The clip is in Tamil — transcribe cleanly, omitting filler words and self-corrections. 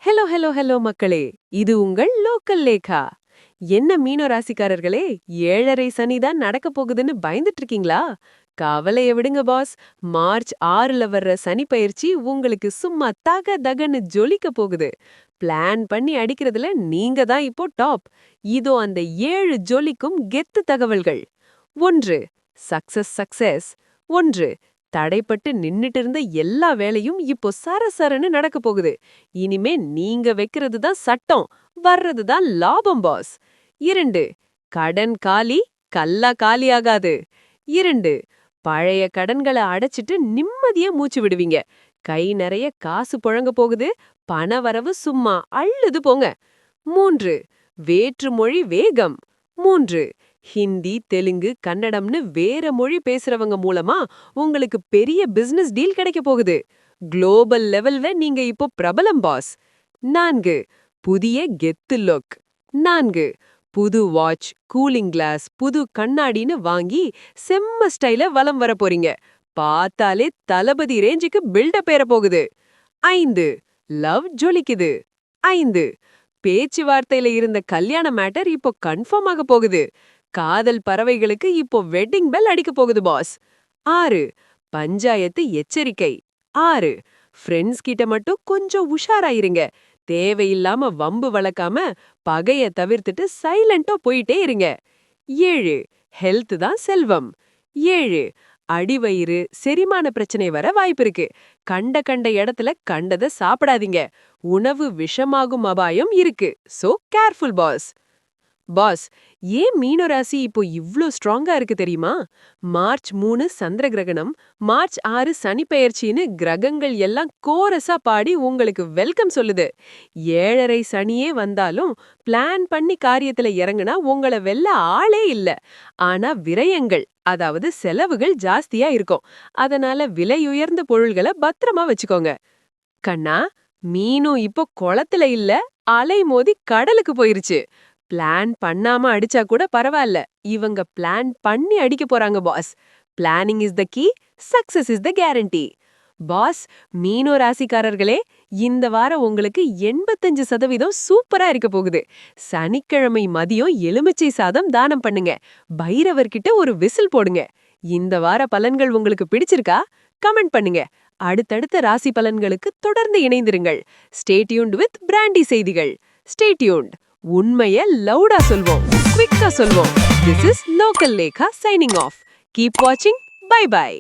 ஹலோ ஹலோ ஹலோ மக்களே, இது உங்கள் லோக்கல் லேகா. என்ன மீன ராசிக்காரர்களே, 7:30 சனிதான் நடக்க போகுதுன்னு பயந்துட்டு இருக்கீங்களா? கவலைய விடுங்க பாஸ். மார்ச் 6ல வர்ற சனி பயிற்சி உங்களுக்கு சும்மா தக தகன்னு ஜொலிக்க போகுது. பிளான் பண்ணி அடிக்கிறதுல நீங்க தான் இப்போ டாப். இதோ அந்த 7 ஜொலிக்கும் கெத்து தகவல்கள். 1. Success success. 1. தடைப்பட்டு நின்னுட்டு இருந்த எல்லா வேலையும் இப்போ சரசரன்னு நடக்க போகுது. இனிமே நீங்க வைக்கிறது தான் சட்டம், வர்றது தான் லாபம் பாஸ். 2. கடன் காலி, கல்லா காலியாகாது. 2. பழைய கடன்களை அடைச்சிட்டு நிம்மதியா மூச்சு விடுவீங்க. கை நிறைய காசு புழங்க போகுது, பண வரவு சும்மா அள்ளுது போங்க. 3. வேற்று மொழி வேகம். 3. ஹிந்தி, தெலுங்கு, கன்னடம்னு வேற மொழி பேசுறவங்க மூலமா உங்களுக்கு பெரிய பிசினஸ் டீல் கிடைக்க போகுது. குளோபல் லெவல்ல நீங்க இப்போ பிரபலம் பாஸ். 4. புதிய கெத்து லுக். 4. புது வாட்ச், கூலிங் கிளாஸ், புது கண்ணாடின்னு வாங்கி செம்ம ஸ்டைல வலம் வர போறீங்க. பார்த்தாலே தளபதி ரேஞ்சுக்கு பில்டப் ஏற போகுது. 5. லவ் ஜொலிக்குது. 5. பேச்சுவார்த்தையில இருந்த கல்யாண மேட்டர் இப்போ கன்ஃபார்ம் ஆக போகுது. காதல் பறவைகளுக்கு இப்போ வெட்டிங் பெல் அடிக்க போகுது பாஸ். 6. பஞ்சாயத்து எச்சரிக்கை. 6. ஃப்ரெண்ட்ஸ் கிட்ட மட்டும் கொஞ்சம் உஷாராயிருங்க. தேவையில்லாம வம்பு வளர்க்காம பகைய தவிர்த்துட்டு சைலண்டா போயிட்டே இருங்க. 7. ஹெல்த் தான் செல்வம். 7. அடிவயிறு, செரிமான பிரச்சனை வர வாய்ப்பிருக்கு. கண்ட கண்ட இடத்துல கண்டத சாப்பிடாதீங்க. உணவு விஷமாகும் அபாயம் இருக்கு. So careful pass. பாஸ், ஏன் மீனராசி இப்போ இவ்ளோ ஸ்ட்ராங்கா இருக்கு தெரியுமா? மார்ச் 3 சந்திர கிரகணம், மார்ச் 6 சனி பெயர்ச்சின்னு கிரகங்கள் எல்லாம் கோரஸா பாடி உங்களுக்கு வெல்கம் சொல்லுது. 7:30 சனியே வந்தாலும் பிளான் பண்ணி காரியத்துல இறங்குனா உங்கள வெல்ல ஆளே இல்ல. ஆனா விரயங்கள், அதாவது செலவுகள் ஜாஸ்தியா இருக்கும். அதனால விலையுயர்ந்த பொருள்களை பத்திரமா வச்சுக்கோங்க. கண்ணா, மீனும் இப்போ குளத்துல இல்ல, அலை மோதி கடலுக்கு போயிருச்சு. பிளான் பண்ணாம அடிச்சா கூட பரவாயில்ல, இவங்க பிளான் பண்ணி அடிக்க போறாங்க boss. Planning is the key, success is the guarantee. Boss, மீனோ ராசிக்காரர்களே, இந்த வாரம் உங்களுக்கு 85% சூப்பரா இருக்க போகுது. சனிக்கிழமை மதியம் எலுமிச்சை சாதம் தானம் பண்ணுங்க. பைரவர்கிட்ட ஒரு விசில் போடுங்க. இந்த வார பலன்கள் உங்களுக்கு பிடிச்சிருக்கா? கமெண்ட் பண்ணுங்க. அடுத்தடுத்த ராசி பலன்களுக்கு தொடர்ந்து இணைந்திருங்கள். ஸ்டே டியூன்ட் வித் பிராண்டி செய்திகள். Stay tuned. உண்மைய லவுடா சொல்வோம், குவிக்கா சொல்வோம். This is Local Lekha signing off. Keep watching. Bye bye.